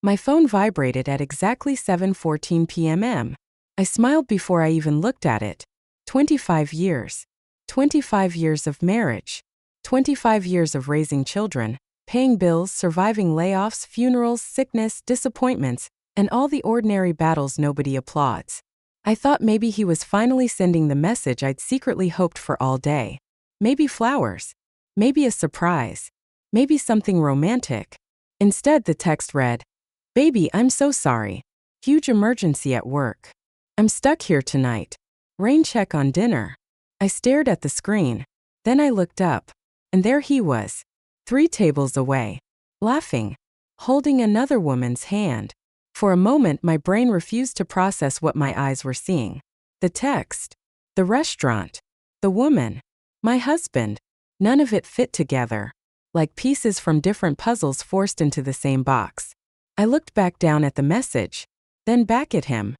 My phone vibrated at exactly 7:14 p.m. I smiled before I even looked at it. 25 years. 25 years of marriage. 25 years of raising children, paying bills, surviving layoffs, funerals, sickness, disappointments, and all the ordinary battles nobody applauds. I thought maybe he was finally sending the message I'd secretly hoped for all day. Maybe flowers. Maybe a surprise. Maybe something romantic. Instead, the text read, "Baby, I'm so sorry. Huge emergency at work. I'm stuck here tonight. Rain check on dinner." I stared at the screen. Then I looked up. And there he was, 3 tables away, laughing, holding another woman's hand. For a moment, my brain refused to process what my eyes were seeing. The text, the restaurant, the woman, my husband. None of it fit together, like pieces from different puzzles forced into the same box. I looked back down at the message, then back at him.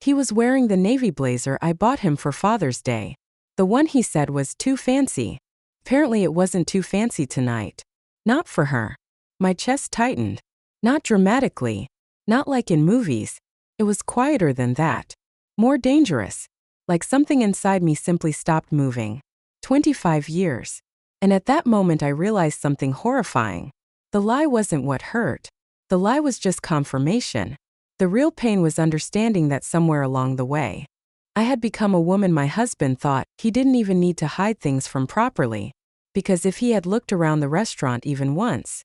He was wearing the navy blazer I bought him for Father's Day. The one he said was too fancy. Apparently it wasn't too fancy tonight. Not for her. My chest tightened. Not dramatically. Not like in movies. It was quieter than that. More dangerous. Like something inside me simply stopped moving. 25 years. And at that moment I realized something horrifying. The lie wasn't what hurt. The lie was just confirmation. The real pain was understanding that somewhere along the way, I had become a woman my husband thought he didn't even need to hide things from properly. Because if he had looked around the restaurant even once,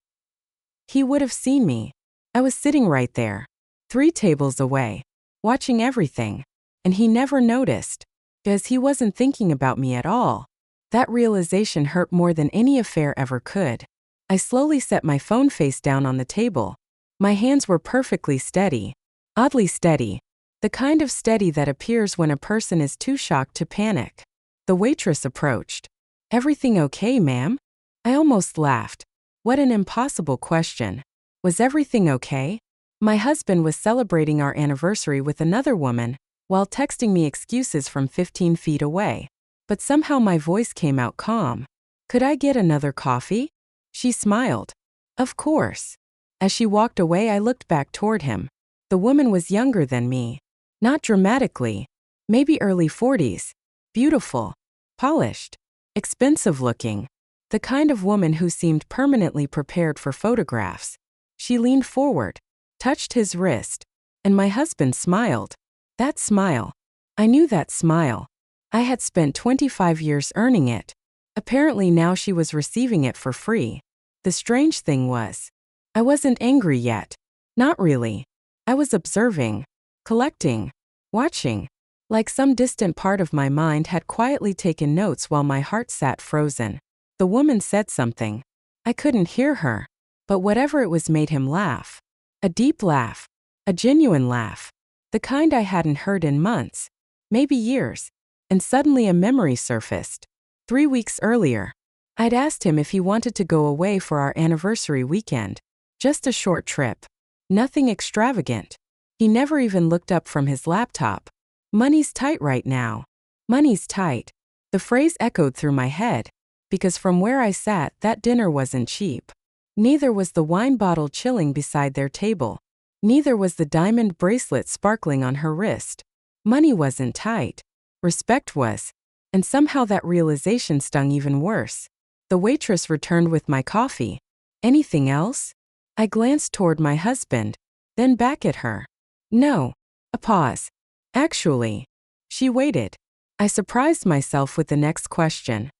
he would have seen me. I was sitting right there, 3 tables away, watching everything. And he never noticed. Because he wasn't thinking about me at all. That realization hurt more than any affair ever could. I slowly set my phone face down on the table. My hands were perfectly steady. Oddly steady. The kind of steady that appears when a person is too shocked to panic. The waitress approached. "Everything okay, ma'am?" I almost laughed. What an impossible question. Was everything okay? My husband was celebrating our anniversary with another woman, while texting me excuses from 15 feet away. But somehow my voice came out calm. "Could I get another coffee?" She smiled. "Of course." As she walked away, I looked back toward him. The woman was younger than me. Not dramatically. Maybe early 40s. Beautiful. Polished. Expensive looking. The kind of woman who seemed permanently prepared for photographs. She leaned forward, touched his wrist, and my husband smiled. That smile. I knew that smile. I had spent 25 years earning it. Apparently now she was receiving it for free. The strange thing was, I wasn't angry yet. Not really. I was observing, collecting, watching. Like some distant part of my mind had quietly taken notes while my heart sat frozen. The woman said something. I couldn't hear her. But whatever it was made him laugh. A deep laugh. A genuine laugh. The kind I hadn't heard in months. Maybe years. And suddenly a memory surfaced. 3 weeks earlier, I'd asked him if he wanted to go away for our anniversary weekend. Just a short trip. Nothing extravagant. He never even looked up from his laptop. Money's tight right now. Money's tight. The phrase echoed through my head. Because from where I sat, that dinner wasn't cheap. Neither was the wine bottle chilling beside their table. Neither was the diamond bracelet sparkling on her wrist. Money wasn't tight. Respect was. And somehow that realization stung even worse. The waitress returned with my coffee. "Anything else?" I glanced toward my husband, then back at her. "No." A pause. "Actually." She waited. I surprised myself with the next question.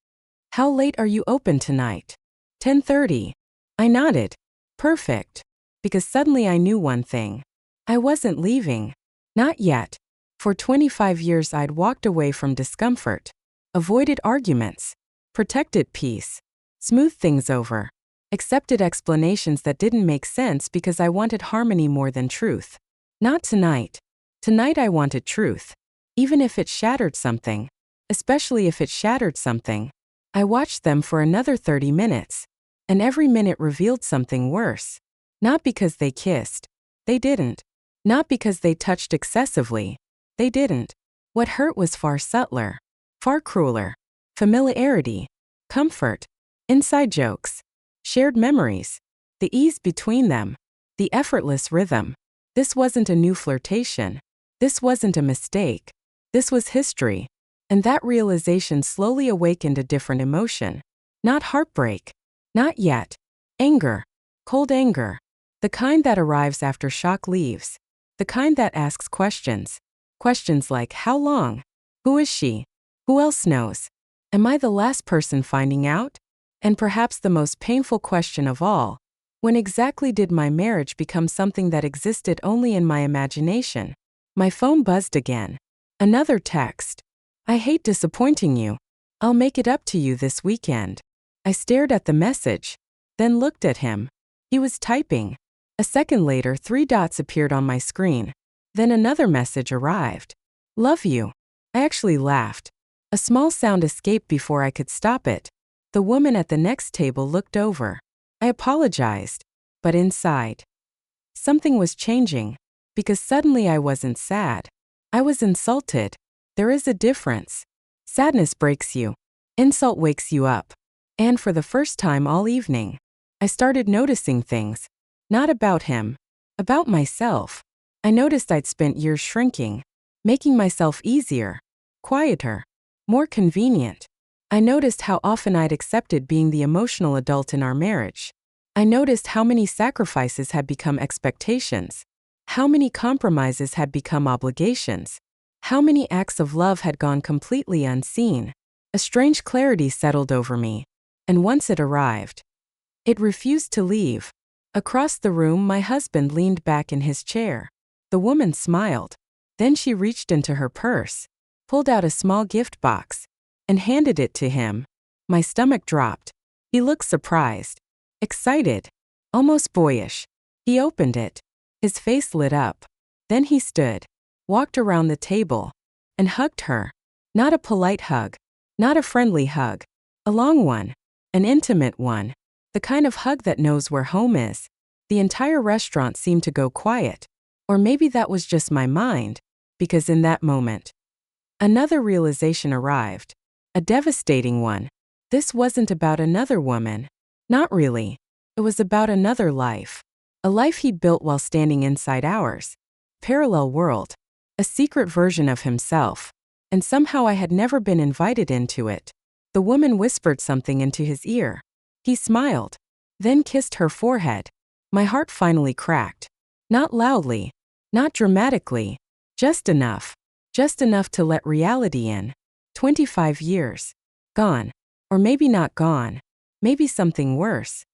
"How late are you open tonight?" 10:30. I nodded. Perfect. Because suddenly I knew one thing. I wasn't leaving. Not yet. For 25 years I'd walked away from discomfort. Avoided arguments. Protected peace. Smoothed things over. Accepted explanations that didn't make sense because I wanted harmony more than truth. Not tonight. Tonight I wanted truth. Even if it shattered something. Especially if it shattered something. I watched them for another 30 minutes. And every minute revealed something worse. Not because they kissed. They didn't. Not because they touched excessively. They didn't. What hurt was far subtler. Far crueler. Familiarity. Comfort. Inside jokes. Shared memories. The ease between them. the effortless rhythm. This wasn't a new flirtation. This wasn't a mistake. This was history. And that realization slowly awakened a different emotion. Not heartbreak. Not yet. Anger. Cold anger. The kind that arrives after shock leaves. The kind that asks questions. Questions like, how long? Who is she? Who else knows? Am I the last person finding out? And perhaps the most painful question of all, when exactly did my marriage become something that existed only in my imagination? My phone buzzed again. Another text. I hate disappointing you. I'll make it up to you this weekend. I stared at the message, then looked at him. He was typing. A second later, 3 dots appeared on my screen. Then another message arrived. Love you. I actually laughed. A small sound escaped before I could stop it. The woman at the next table looked over. I apologized. But inside, something was changing. Because suddenly I wasn't sad. I was insulted. There is a difference. Sadness breaks you. Insult wakes you up. And for the first time all evening, I started noticing things. Not about him. About myself. I noticed I'd spent years shrinking. Making myself easier. Quieter. More convenient. I noticed how often I'd accepted being the emotional adult in our marriage. I noticed how many sacrifices had become expectations. How many compromises had become obligations. How many acts of love had gone completely unseen. A strange clarity settled over me. And once it arrived, it refused to leave. Across the room, my husband leaned back in his chair. The woman smiled. Then she reached into her purse, pulled out a small gift box, and handed it to him. My stomach dropped. He looked surprised, excited, almost boyish. He opened it. His face lit up. Then he stood, walked around the table, and hugged her. Not a polite hug. Not a friendly hug. A long one. An intimate one. The kind of hug that knows where home is. The entire restaurant seemed to go quiet. Or maybe that was just my mind, because in that moment, another realization arrived. A devastating one. This wasn't about another woman. Not really. It was about another life. A life he'd built while standing inside ours. Parallel world. A secret version of himself. And somehow I had never been invited into it. The woman whispered something into his ear. He smiled. Then kissed her forehead. My heart finally cracked. Not loudly. Not dramatically. Just enough. Just enough to let reality in. 25 years. Gone. Or maybe not gone. Maybe something worse.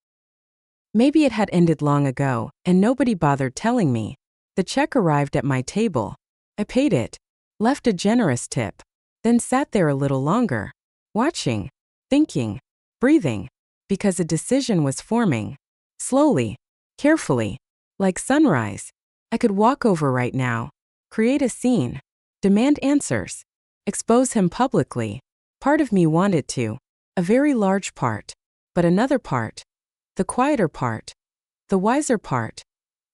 Maybe it had ended long ago, and nobody bothered telling me. The check arrived at my table. I paid it. Left a generous tip. Then sat there a little longer. Watching. Thinking. Breathing. Because a decision was forming. Slowly. Carefully. Like sunrise. I could walk over right now. Create a scene. Demand answers. Expose him publicly. Part of me wanted to. A very large part. But another part, the quieter part, the wiser part,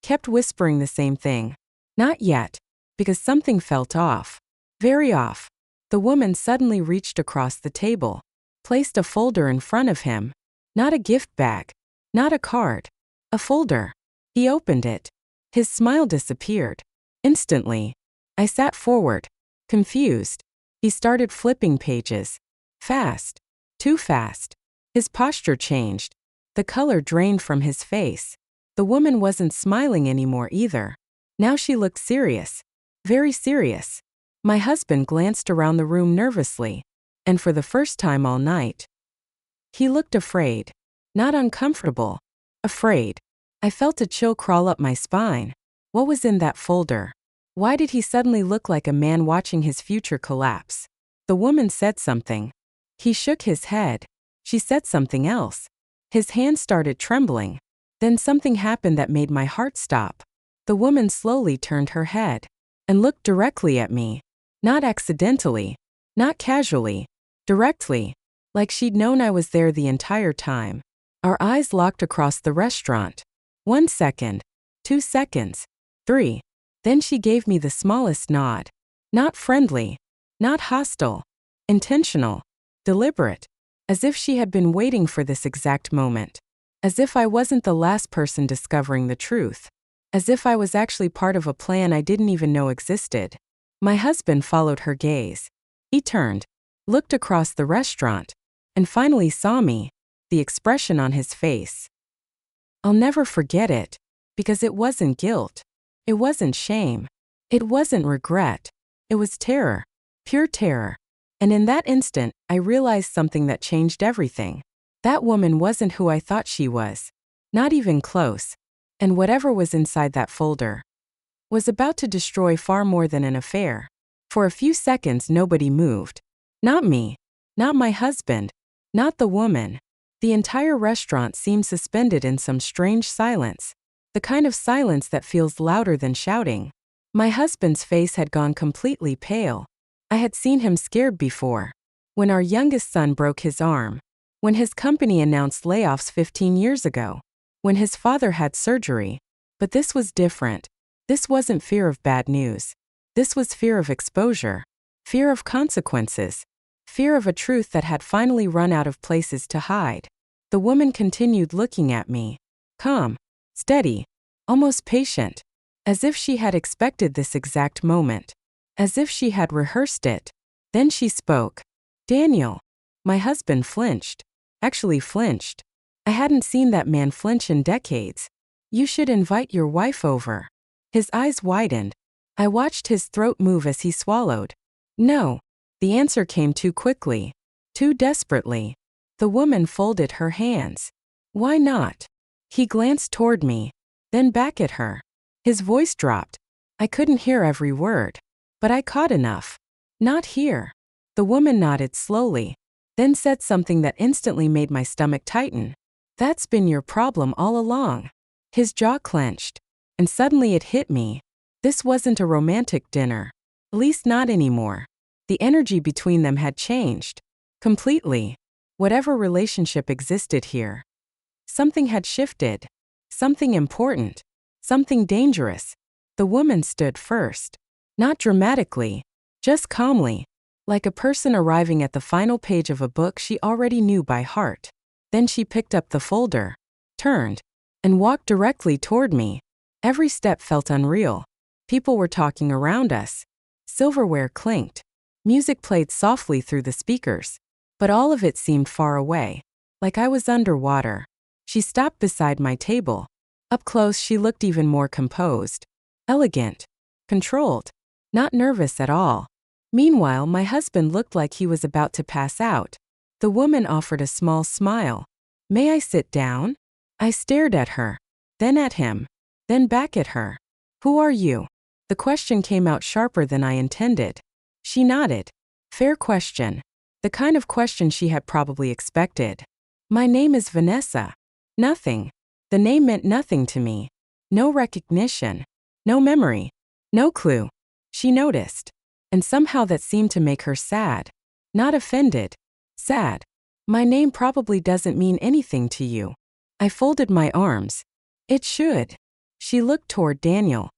kept whispering the same thing. Not yet. Because something felt off. Very off. The woman suddenly reached across the table. Placed a folder in front of him. Not a gift bag. Not a card. A folder. He opened it. His smile disappeared. Instantly. I sat forward. Confused. He started flipping pages. Fast. Too fast. His posture changed. The color drained from his face. The woman wasn't smiling anymore either. Now she looked serious. Very serious. My husband glanced around the room nervously. And for the first time all night, he looked afraid. Not uncomfortable. Afraid. I felt a chill crawl up my spine. What was in that folder? Why did he suddenly look like a man watching his future collapse? The woman said something. He shook his head. She said something else. His hand started trembling. Then something happened that made my heart stop. The woman slowly turned her head and looked directly at me. Not accidentally. Not casually. Directly. Like she'd known I was there the entire time. Our eyes locked across the restaurant. 1 second. 2 seconds. 3. Then she gave me the smallest nod. Not friendly. Not hostile. Intentional. Deliberate. As if she had been waiting for this exact moment. As if I wasn't the last person discovering the truth. as if I was actually part of a plan I didn't even know existed. My husband followed her gaze. He turned, looked across the restaurant, and finally saw me, the expression on his face. I'll never forget it, because it wasn't guilt. It wasn't shame. It wasn't regret. It was terror, pure terror. And in that instant, I realized something that changed everything. That woman wasn't who I thought she was. Not even close. And whatever was inside that folder was about to destroy far more than an affair. For a few seconds, nobody moved. Not me. Not my husband. Not the woman. The entire restaurant seemed suspended in some strange silence. The kind of silence that feels louder than shouting. My husband's face had gone completely pale. I had seen him scared before. When our youngest son broke his arm. When his company announced layoffs 15 years ago. When his father had surgery. But this was different. This wasn't fear of bad news. This was fear of exposure. Fear of consequences. Fear of a truth that had finally run out of places to hide. The woman continued looking at me. Calm. Steady. Almost patient. As if she had expected this exact moment. As if she had rehearsed it. Then she spoke. Daniel. My husband flinched. Actually flinched. I hadn't seen that man flinch in decades. You should invite your wife over. His eyes widened. I watched his throat move as he swallowed. No. The answer came too quickly. Too desperately. The woman folded her hands. Why not? He glanced toward me. Then back at her. His voice dropped. I couldn't hear every word. But I caught enough. Not here. The woman nodded slowly. Then said something that instantly made my stomach tighten. That's been your problem all along. His jaw clenched. And suddenly it hit me. This wasn't a romantic dinner. At least not anymore. The energy between them had changed. Completely. Whatever relationship existed here. Something had shifted. Something important. Something dangerous. The woman stood first. Not dramatically. Just calmly. Like a person arriving at the final page of a book she already knew by heart. Then she picked up the folder. Turned. And walked directly toward me. Every step felt unreal. People were talking around us. Silverware clinked. Music played softly through the speakers. But all of it seemed far away. Like I was underwater. She stopped beside my table. Up close she looked even more composed. Elegant. Controlled. Not nervous at all. Meanwhile, my husband looked like he was about to pass out. The woman offered a small smile. May I sit down? I stared at her. Then at him. Then back at her. Who are you? The question came out sharper than I intended. She nodded. Fair question. The kind of question she had probably expected. My name is Vanessa. Nothing. The name meant nothing to me. No recognition. No memory. No clue. She noticed. And somehow that seemed to make her sad. Not offended. Sad. My name probably doesn't mean anything to you. I folded my arms. It should. She looked toward Daniel.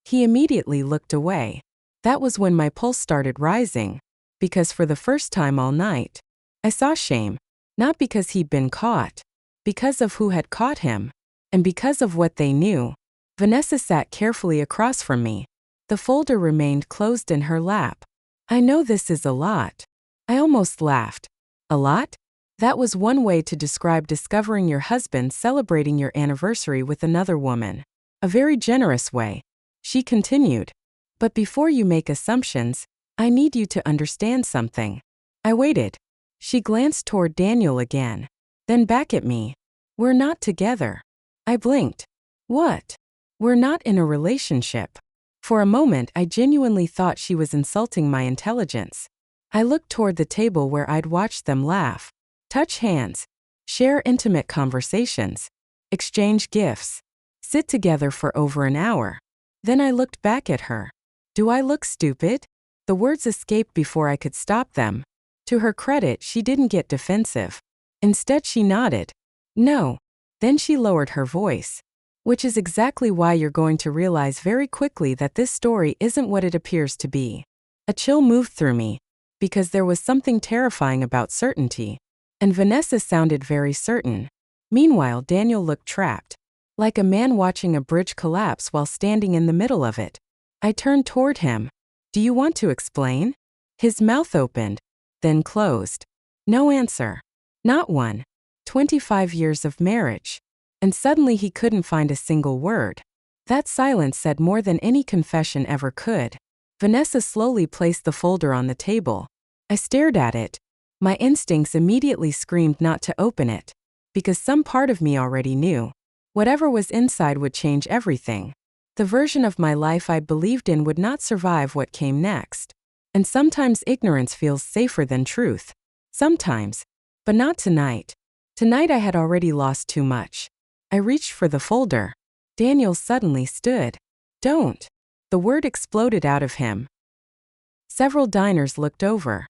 He immediately looked away. That was when my pulse started rising. Because for the first time all night, I saw shame. Not because he'd been caught. Because of who had caught him. And because of what they knew. Vanessa sat carefully across from me. The folder remained closed in her lap. I know this is a lot. I almost laughed. A lot? That was one way to describe discovering your husband celebrating your anniversary with another woman. A very generous way. She continued. But before you make assumptions, I need you to understand something. I waited. She glanced toward Daniel again. Then back at me. We're not together. I blinked. What? We're not in a relationship. For a moment I genuinely thought she was insulting my intelligence. I looked toward the table where I'd watched them laugh, touch hands, share intimate conversations, exchange gifts, sit together for over an hour. Then I looked back at her. Do I look stupid? The words escaped before I could stop them. To her credit, she didn't get defensive. Instead, she nodded. No. Then she lowered her voice. Which is exactly why you're going to realize very quickly that this story isn't what it appears to be. A chill moved through me. Because there was something terrifying about certainty. And Vanessa sounded very certain. Meanwhile, Daniel looked trapped. like a man watching a bridge collapse while standing in the middle of it. I turned toward him. Do you want to explain? His mouth opened, then closed. No answer. Not one. 25 years of marriage. And suddenly he couldn't find a single word. That silence said more than any confession ever could. Vanessa slowly placed the folder on the table. I stared at it. My instincts immediately screamed not to open it, because some part of me already knew. Whatever was inside would change everything. The version of my life I believed in would not survive what came next. And sometimes ignorance feels safer than truth. Sometimes. But not tonight. Tonight I had already lost too much. I reached for the folder. Daniel suddenly stood. Don't. The word exploded out of him. Several diners looked over.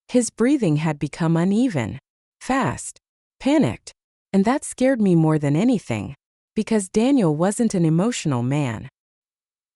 His breathing had become uneven, fast, panicked, and that scared me more than anything, because Daniel wasn't an emotional man.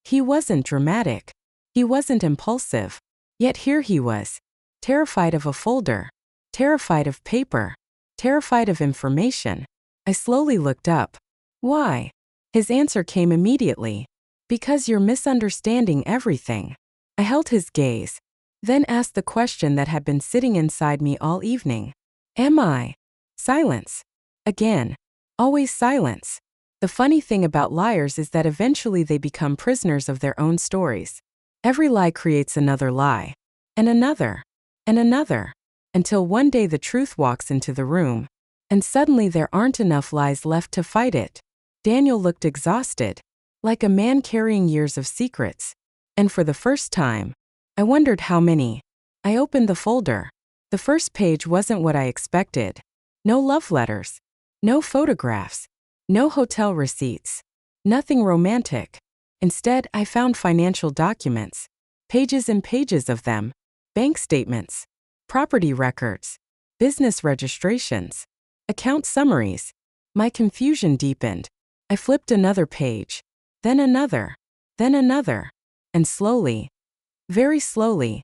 He wasn't dramatic. He wasn't impulsive. Yet here he was, terrified of a folder, terrified of paper, terrified of information. I slowly looked up. Why? His answer came immediately. Because you're misunderstanding everything. I held his gaze, then asked the question that had been sitting inside me all evening. Am I? Silence. Again. Always silence. The funny thing about liars is that eventually they become prisoners of their own stories. Every lie creates another lie. And another. And another. Until one day the truth walks into the room. And suddenly there aren't enough lies left to fight it. Daniel looked exhausted, like a man carrying years of secrets. And for the first time, I wondered how many. I opened the folder. The first page wasn't what I expected. No love letters. No photographs. No hotel receipts. Nothing romantic. Instead, I found financial documents. Pages and pages of them. Bank statements. Property records. Business registrations. Account summaries. My confusion deepened. I flipped another page. Then another. Then another. And slowly, very slowly,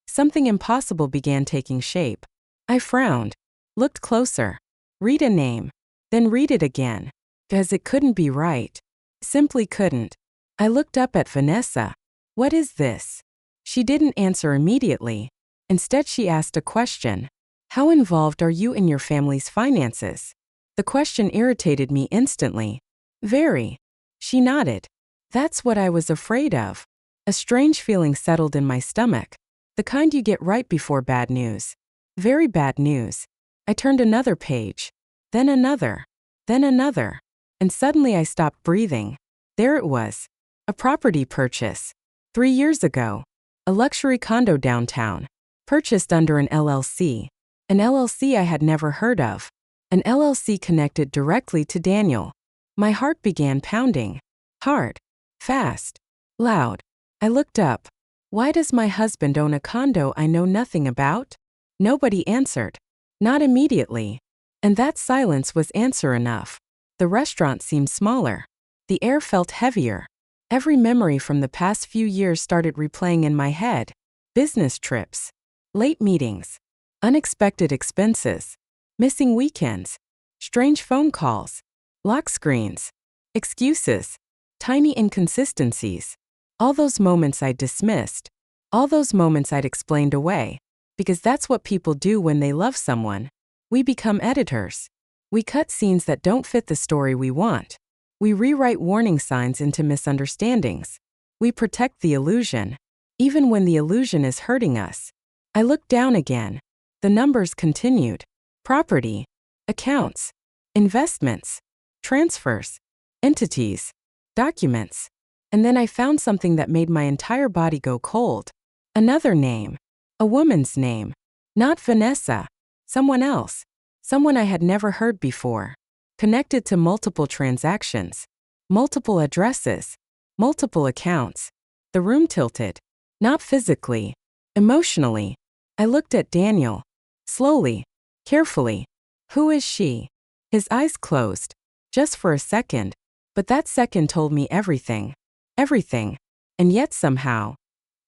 something impossible began taking shape. I frowned, looked closer, read a name, then read it again, because it couldn't be right. Simply couldn't. I looked up at Vanessa. What is this? She didn't answer immediately. Instead, she asked a question. How involved are you in your family's finances? The question irritated me instantly. Very. She nodded. That's what I was afraid of. A strange feeling settled in my stomach. The kind you get right before bad news. Very bad news. I turned another page. Then another. Then another. And suddenly I stopped breathing. There it was. A property purchase. 3 years ago. A luxury condo downtown. Purchased under an LLC. An LLC I had never heard of. An LLC connected directly to Daniel. My heart began pounding. Hard. Fast. Loud. I looked up. Why does my husband own a condo I know nothing about? Nobody answered. Not immediately. And that silence was answer enough. The restaurant seemed smaller. The air felt heavier. Every memory from the past few years started replaying in my head. Business trips. Late meetings. Unexpected expenses. Missing weekends. Strange phone calls. Lock screens. Excuses. Tiny inconsistencies. All those moments I'd dismissed. All those moments I'd explained away. Because that's what people do when they love someone. We become editors. We cut scenes that don't fit the story we want. We rewrite warning signs into misunderstandings. We protect the illusion, even when the illusion is hurting us. I looked down again. The numbers continued. Property. Accounts. Investments. Transfers. Entities. Documents. And then I found something that made my entire body go cold. Another name. A woman's name. Not Vanessa. Someone else. Someone I had never heard before. Connected to multiple transactions. Multiple addresses. Multiple accounts. The room tilted. Not physically. Emotionally. I looked at Daniel. Slowly. Carefully. Who is she? His eyes closed. Just for a second. But that second told me everything. Everything. And yet somehow,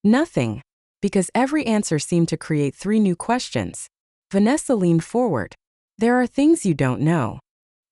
nothing. Because every answer seemed to create 3 new questions. Vanessa leaned forward. There are things you don't know.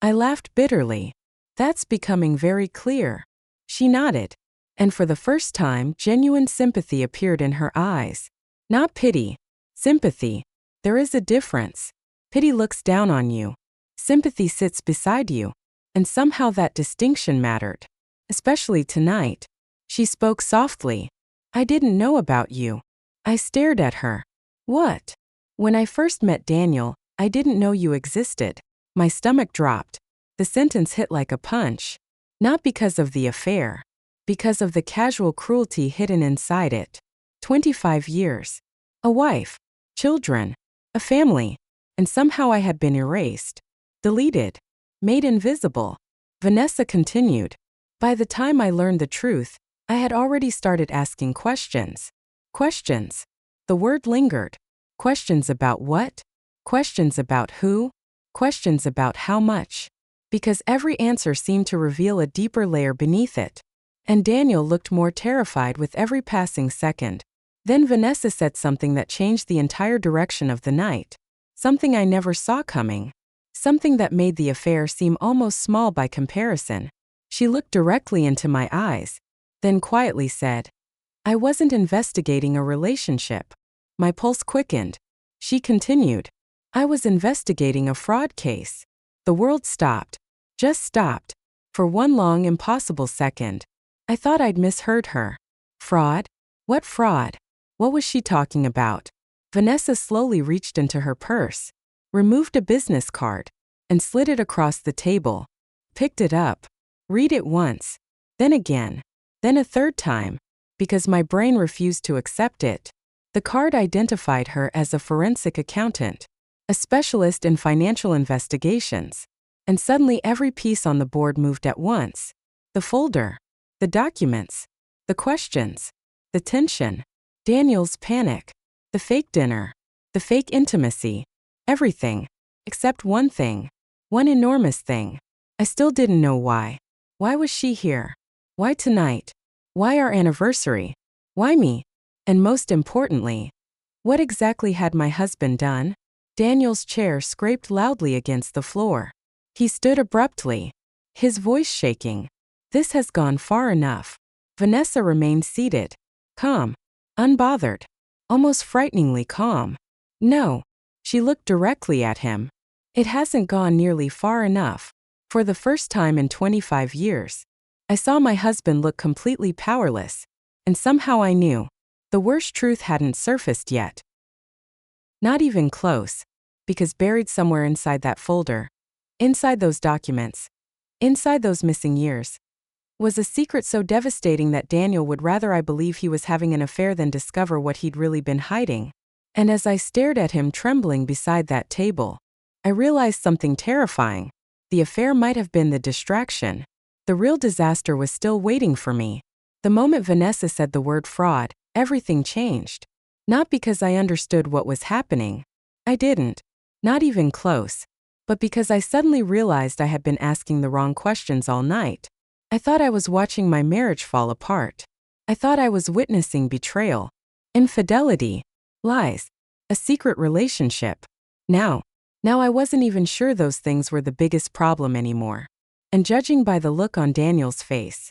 I laughed bitterly. That's becoming very clear. She nodded. And for the first time, genuine sympathy appeared in her eyes. Not pity. Sympathy. There is a difference. Pity looks down on you. Sympathy sits beside you. And somehow that distinction mattered. Especially tonight. She spoke softly. I didn't know about you. I stared at her. What? When I first met Daniel, I didn't know you existed. My stomach dropped. The sentence hit like a punch. Not because of the affair. Because of the casual cruelty hidden inside it. 25 years. A wife. Children. A family. And somehow I had been erased. Deleted. Made invisible. Vanessa continued. By the time I learned the truth, I had already started asking questions. Questions. The word lingered. Questions about what? Questions about who? Questions about how much? Because every answer seemed to reveal a deeper layer beneath it. And Daniel looked more terrified with every passing second. Then Vanessa said something that changed the entire direction of the night. Something I never saw coming. Something that made the affair seem almost small by comparison. She looked directly into my eyes, then quietly said, I wasn't investigating a relationship. My pulse quickened. She continued, I was investigating a fraud case. The world stopped. Just stopped. For one long, impossible second. I thought I'd misheard her. Fraud? What fraud? What was she talking about? Vanessa slowly reached into her purse, removed a business card, and slid it across the table. Picked it up. Read it once. Then again. Then a third time. Because my brain refused to accept it. The card identified her as a forensic accountant, a specialist in financial investigations. And suddenly every piece on the board moved at once. The folder. The documents. The questions. The tension. Daniel's panic. The fake dinner. The fake intimacy. Everything. Except one thing. One enormous thing. I still didn't know why. Why was she here? Why tonight? Why our anniversary? Why me? And most importantly, what exactly had my husband done? Daniel's chair scraped loudly against the floor. He stood abruptly, his voice shaking. This has gone far enough. Vanessa remained seated, calm, unbothered, almost frighteningly calm. No. She looked directly at him. It hasn't gone nearly far enough. For the first time in 25 years, I saw my husband look completely powerless. And somehow I knew. The worst truth hadn't surfaced yet. Not even close. Because buried somewhere inside that folder, inside those documents, inside those missing years, was a secret so devastating that Daniel would rather I believe he was having an affair than discover what he'd really been hiding. And as I stared at him trembling beside that table, I realized something terrifying. The affair might have been the distraction. The real disaster was still waiting for me. The moment Vanessa said the word fraud, everything changed. Not because I understood what was happening. I didn't. Not even close. But because I suddenly realized I had been asking the wrong questions all night. I thought I was watching my marriage fall apart. I thought I was witnessing betrayal, infidelity, lies, a secret relationship. Now I wasn't even sure those things were the biggest problem anymore. And judging by the look on Daniel's face,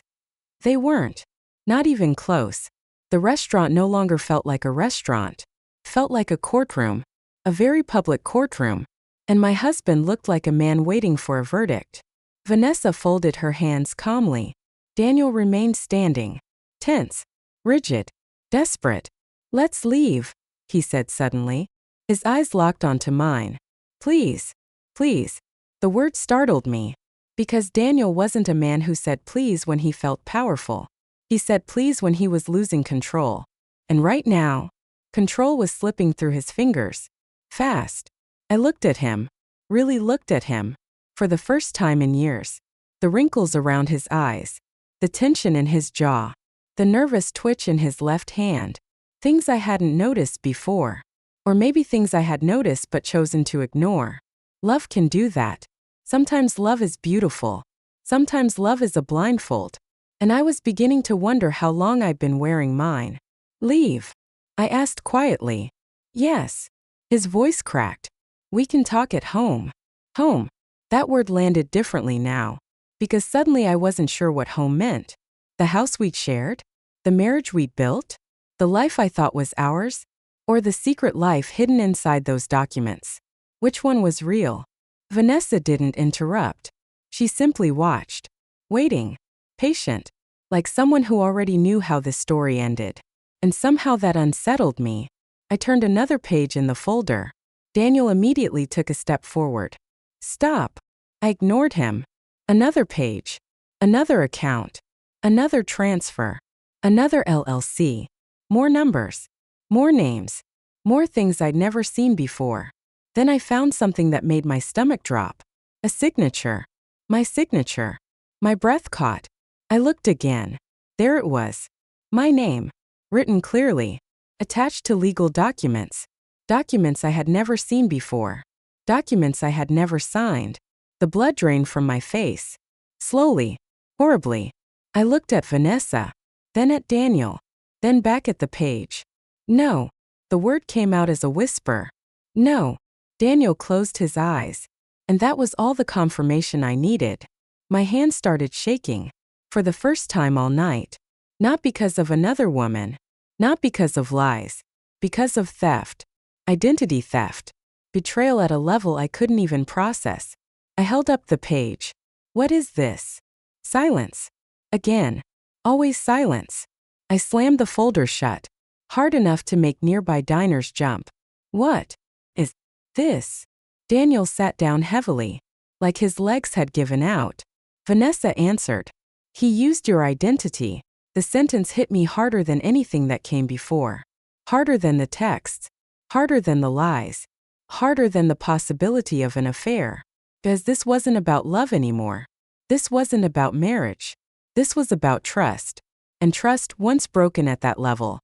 they weren't. Not even close. The restaurant no longer felt like a restaurant. Felt like a courtroom. A very public courtroom. And my husband looked like a man waiting for a verdict. Vanessa folded her hands calmly. Daniel remained standing. Tense. Rigid. Desperate. Let's leave, he said suddenly. His eyes locked onto mine. Please. Please. The word startled me. Because Daniel wasn't a man who said please when he felt powerful. He said please when he was losing control. And right now, control was slipping through his fingers. Fast. I looked at him. Really looked at him. For the first time in years. The wrinkles around his eyes. The tension in his jaw. The nervous twitch in his left hand. Things I hadn't noticed before. Or maybe things I had noticed but chosen to ignore. Love can do that. Sometimes love is beautiful. Sometimes love is a blindfold. And I was beginning to wonder how long I'd been wearing mine. Leave? I asked quietly. Yes. His voice cracked. We can talk at home. Home. That word landed differently now. Because suddenly I wasn't sure what home meant. The house we'd shared? The marriage we'd built? The life I thought was ours? Or the secret life hidden inside those documents? Which one was real? Vanessa didn't interrupt. She simply watched, waiting, patient, like someone who already knew how this story ended. And somehow that unsettled me. I turned another page in the folder. Daniel immediately took a step forward. Stop. I ignored him. Another page. Another account. Another transfer. Another LLC. More numbers. More names. More things I'd never seen before. Then I found something that made my stomach drop. A signature. My signature. My breath caught. I looked again. There it was. My name. Written clearly. Attached to legal documents. Documents I had never seen before. Documents I had never signed. The blood drained from my face. Slowly. Horribly. I looked at Vanessa. Then at Daniel. Then back at the page. No. The word came out as a whisper. No. Daniel closed his eyes. And that was all the confirmation I needed. My hand started shaking. For the first time all night. Not because of another woman. Not because of lies. Because of theft. Identity theft. Betrayal at a level I couldn't even process. I held up the page. What is this? Silence. Again. Always silence. I slammed the folder shut. Hard enough to make nearby diners jump. What is this? Daniel sat down heavily, like his legs had given out. Vanessa answered. He used your identity. The sentence hit me harder than anything that came before. Harder than the texts. Harder than the lies. Harder than the possibility of an affair. Because this wasn't about love anymore. This wasn't about marriage. This was about trust. And trust, once broken at that level,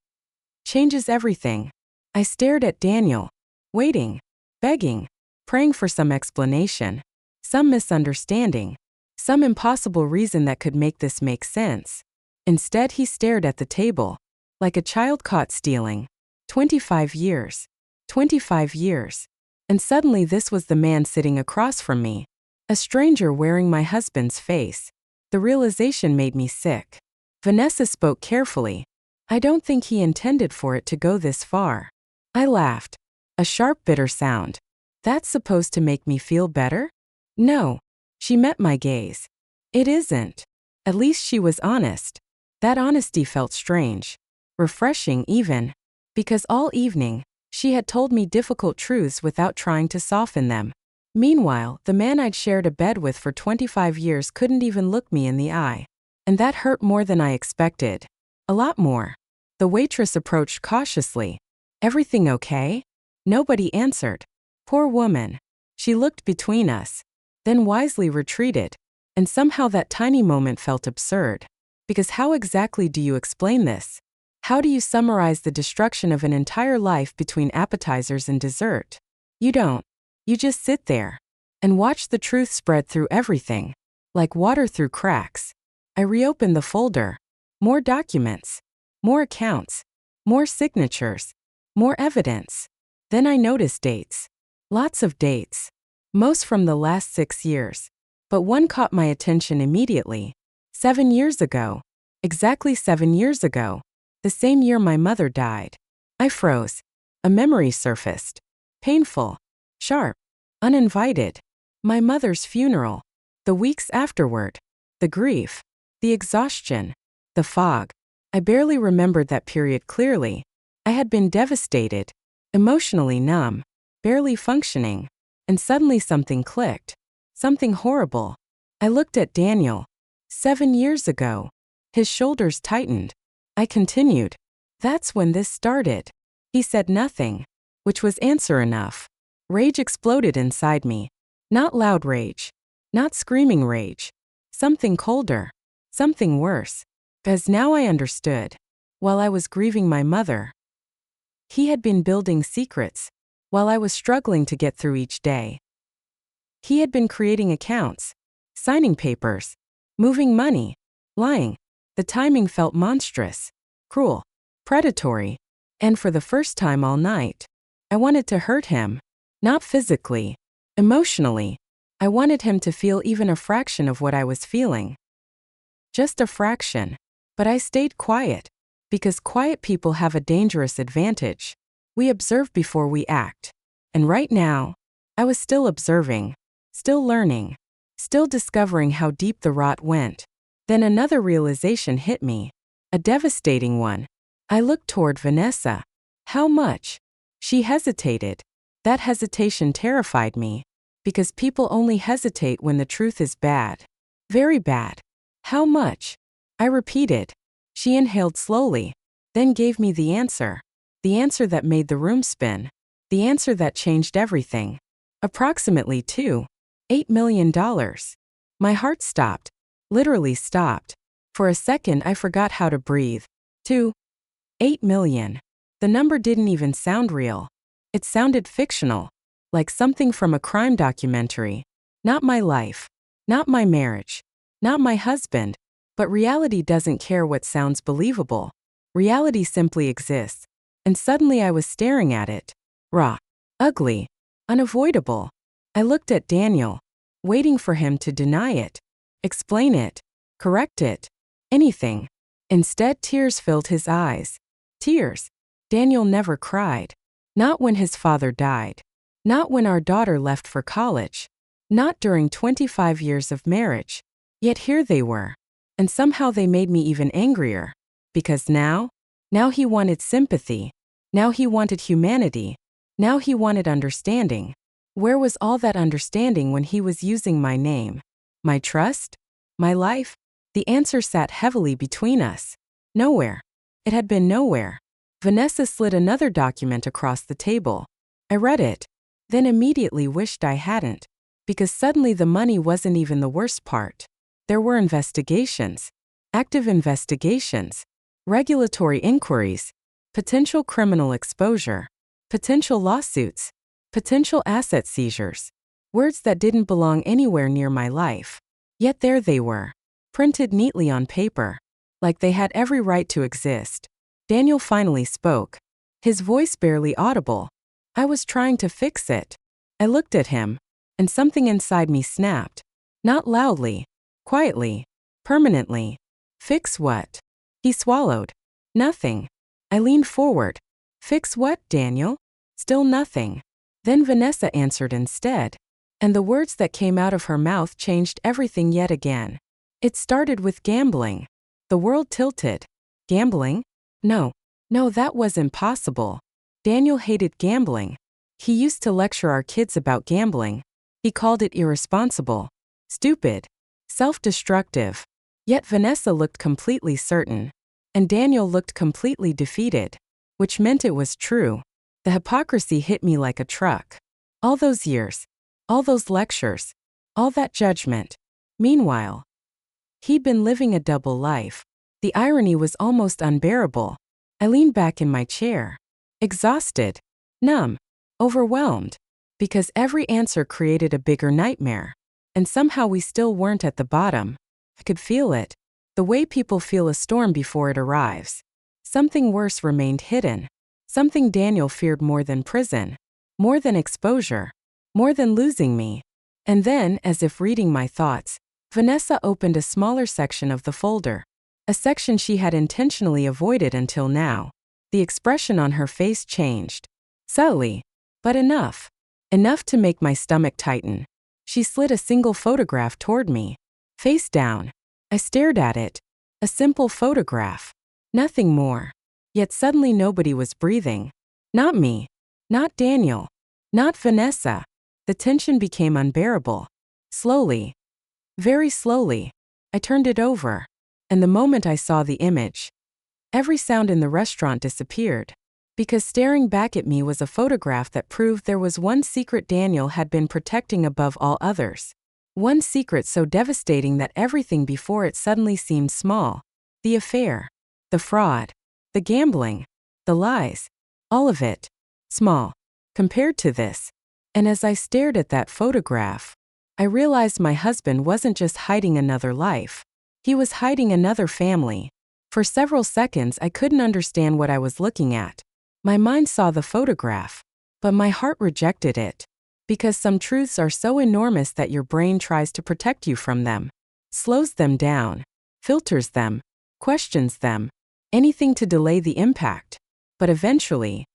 changes everything. I stared at Daniel, waiting, begging, praying for some explanation, some misunderstanding, some impossible reason that could make this make sense. Instead, he stared at the table, like a child caught stealing. 25 years. 25 years. And suddenly this was the man sitting across from me. A stranger wearing my husband's face. The realization made me sick. Vanessa spoke carefully. I don't think he intended for it to go this far. I laughed. A sharp, bitter sound. That's supposed to make me feel better? No. She met my gaze. It isn't. At least she was honest. That honesty felt strange. Refreshing even. Because all evening, she had told me difficult truths without trying to soften them. Meanwhile, the man I'd shared a bed with for 25 years couldn't even look me in the eye. And that hurt more than I expected. A lot more. The waitress approached cautiously. Everything okay? Nobody answered. Poor woman. She looked between us. Then wisely retreated. And somehow that tiny moment felt absurd. Because how exactly do you explain this? How do you summarize the destruction of an entire life between appetizers and dessert? You don't. You just sit there. And watch the truth spread through everything. Like water through cracks. I reopened the folder. More documents. More accounts. More signatures. More evidence. Then I noticed dates. Lots of dates. Most from the last 6 years. But one caught my attention immediately. 7 years ago. Exactly 7 years ago. The same year my mother died. I froze. A memory surfaced. Painful. Sharp. Uninvited. My mother's funeral. The weeks afterward. The grief. The exhaustion. The fog. I barely remembered that period clearly. I had been devastated. Emotionally numb. Barely functioning. And suddenly something clicked. Something horrible. I looked at Daniel. 7 years ago. His shoulders tightened. I continued. That's when this started. He said nothing. Which was answer enough. Rage exploded inside me. Not loud rage. Not screaming rage. Something colder. Something worse. As now I understood. While I was grieving my mother, he had been building secrets. While I was struggling to get through each day. He had been creating accounts. Signing papers. Moving money. Lying. The timing felt monstrous. Cruel. Predatory. And for the first time all night, I wanted to hurt him. Not physically. Emotionally. I wanted him to feel even a fraction of what I was feeling. Just a fraction. But I stayed quiet. Because quiet people have a dangerous advantage. We observe before we act. And right now, I was still observing, still learning, still discovering how deep the rot went. Then another realization hit me. A devastating one. I looked toward Vanessa. How much? She hesitated. That hesitation terrified me. Because people only hesitate when the truth is bad. Very bad. How much? I repeated. She inhaled slowly, then gave me the answer. The answer that made the room spin. The answer that changed everything. Approximately $8 million. My heart stopped. Literally stopped. For a second I forgot how to breathe. 8 million. The number didn't even sound real. It sounded fictional. Like something from a crime documentary. Not my life. Not my marriage. Not my husband. But reality doesn't care what sounds believable. Reality simply exists. And suddenly I was staring at it. Raw. Ugly. Unavoidable. I looked at Daniel, waiting for him to deny it, explain it, correct it, anything. Instead, tears filled his eyes. Tears. Daniel never cried. Not when his father died. Not when our daughter left for college. Not during 25 years of marriage. Yet here they were. And somehow they made me even angrier. Because now he wanted sympathy. Now he wanted humanity. Now he wanted understanding. Where was all that understanding when he was using my name? My trust? My life? The answer sat heavily between us. Nowhere. It had been nowhere. Vanessa slid another document across the table. I read it, then immediately wished I hadn't. Because suddenly the money wasn't even the worst part. There were investigations. Active investigations. Regulatory inquiries. Potential criminal exposure. Potential lawsuits. Potential asset seizures. Words that didn't belong anywhere near my life. Yet there they were. Printed neatly on paper. Like they had every right to exist. Daniel finally spoke. His voice barely audible. I was trying to fix it. I looked at him. And something inside me snapped. Not loudly. Quietly. Permanently. Fix what? He swallowed. Nothing. I leaned forward. Fix what, Daniel? Still nothing. Then Vanessa answered instead. And the words that came out of her mouth changed everything yet again. It started with gambling. The world tilted. Gambling? No, that was impossible. Daniel hated gambling. He used to lecture our kids about gambling. He called it irresponsible, stupid, self-destructive. Yet Vanessa looked completely certain. And Daniel looked completely defeated. Which meant it was true. The hypocrisy hit me like a truck. All those years. All those lectures. All that judgment. Meanwhile, he'd been living a double life. The irony was almost unbearable. I leaned back in my chair. Exhausted. Numb. Overwhelmed. Because every answer created a bigger nightmare. And somehow we still weren't at the bottom. I could feel it. The way people feel a storm before it arrives. Something worse remained hidden. Something Daniel feared more than prison. More than exposure. More than losing me. And then, as if reading my thoughts, Vanessa opened a smaller section of the folder. A section she had intentionally avoided until now. The expression on her face changed. Subtly. But enough. Enough to make my stomach tighten. She slid a single photograph toward me. Face down. I stared at it. A simple photograph. Nothing more. Yet suddenly nobody was breathing. Not me. Not Daniel. Not Vanessa. The tension became unbearable. Slowly. Very slowly. I turned it over. And the moment I saw the image, every sound in the restaurant disappeared. Because staring back at me was a photograph that proved there was one secret Daniel had been protecting above all others. One secret so devastating that everything before it suddenly seemed small. The affair. The fraud. The gambling. The lies. All of it. Small. Compared to this. And as I stared at that photograph, I realized my husband wasn't just hiding another life. He was hiding another family. For several seconds I couldn't understand what I was looking at. My mind saw the photograph, but my heart rejected it. Because some truths are so enormous that your brain tries to protect you from them, slows them down, filters them, questions them, anything to delay the impact. But eventually,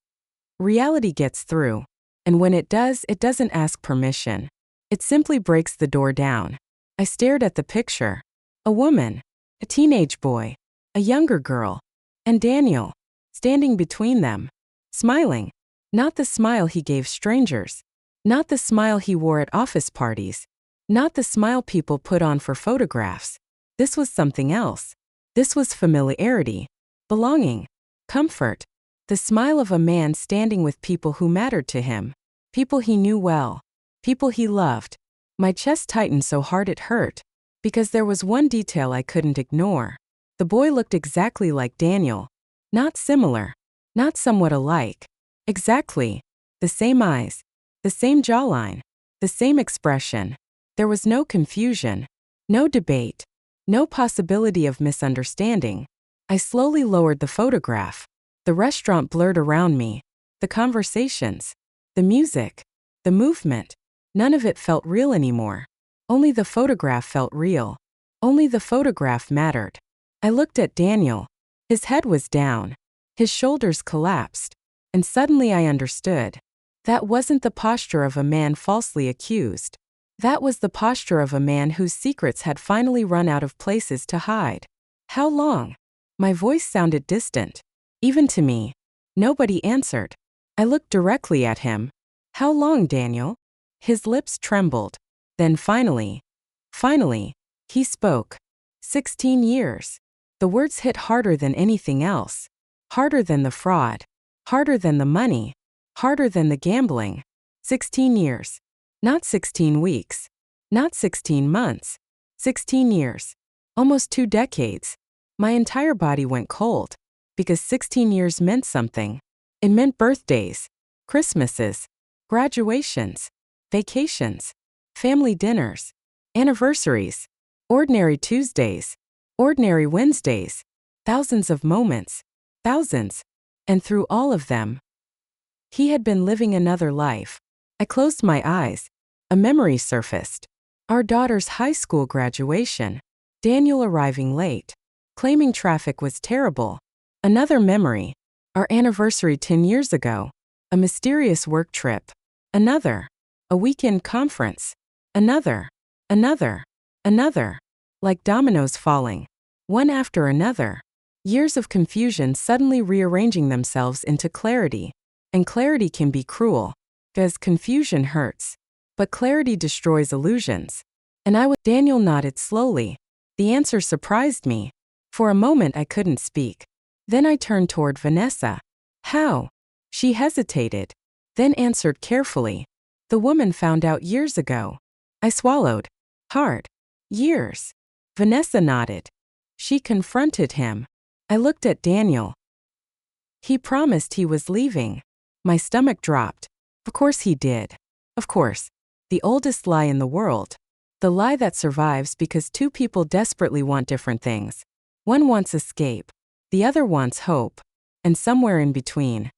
reality gets through. And when it doesn't ask permission. It simply breaks the door down. I stared at the picture. A woman, a teenage boy, a younger girl, and Daniel, standing between them, smiling. Not the smile he gave strangers. Not the smile he wore at office parties. Not the smile people put on for photographs. This was something else. This was familiarity, belonging, comfort. The smile of a man standing with people who mattered to him. People he knew well. People he loved. My chest tightened so hard it hurt. Because there was one detail I couldn't ignore. The boy looked exactly like Daniel. Not similar. Not somewhat alike. Exactly. The same eyes. The same jawline. The same expression. There was no confusion. No debate. No possibility of misunderstanding. I slowly lowered the photograph. The restaurant blurred around me. The conversations. The music. The movement. None of it felt real anymore. Only the photograph felt real. Only the photograph mattered. I looked at Daniel. His head was down. His shoulders collapsed. And suddenly I understood. That wasn't the posture of a man falsely accused. That was the posture of a man whose secrets had finally run out of places to hide. How long? My voice sounded distant. Even to me. Nobody answered. I looked directly at him. How long, Daniel? His lips trembled. Then finally, he spoke. 16 years. The words hit harder than anything else. Harder than the fraud. Harder than the money. Harder than the gambling. 16 years. Not 16 weeks. Not 16 months. 16 years. Almost 2 decades. My entire body went cold. Because 16 years meant something. It meant birthdays, Christmases, graduations, vacations, family dinners, anniversaries, ordinary Tuesdays, ordinary Wednesdays, thousands of moments, thousands. And through all of them, he had been living another life. I closed my eyes. A memory surfaced. Our daughter's high school graduation. Daniel arriving late. Claiming traffic was terrible. Another memory. Our anniversary 10 years ago. A mysterious work trip. Another. A weekend conference. Another. Like dominoes falling. One after another. Years of confusion suddenly rearranging themselves into clarity. And clarity can be cruel. Because confusion hurts. But clarity destroys illusions. Daniel nodded slowly. The answer surprised me. For a moment I couldn't speak. Then I turned toward Vanessa. How? She hesitated. Then answered carefully. The woman found out years ago. I swallowed. Hard. Years. Vanessa nodded. She confronted him. I looked at Daniel. He promised he was leaving. My stomach dropped. Of course he did. Of course. The oldest lie in the world. The lie that survives because two people desperately want different things. One wants escape. The other wants hope. And somewhere in between.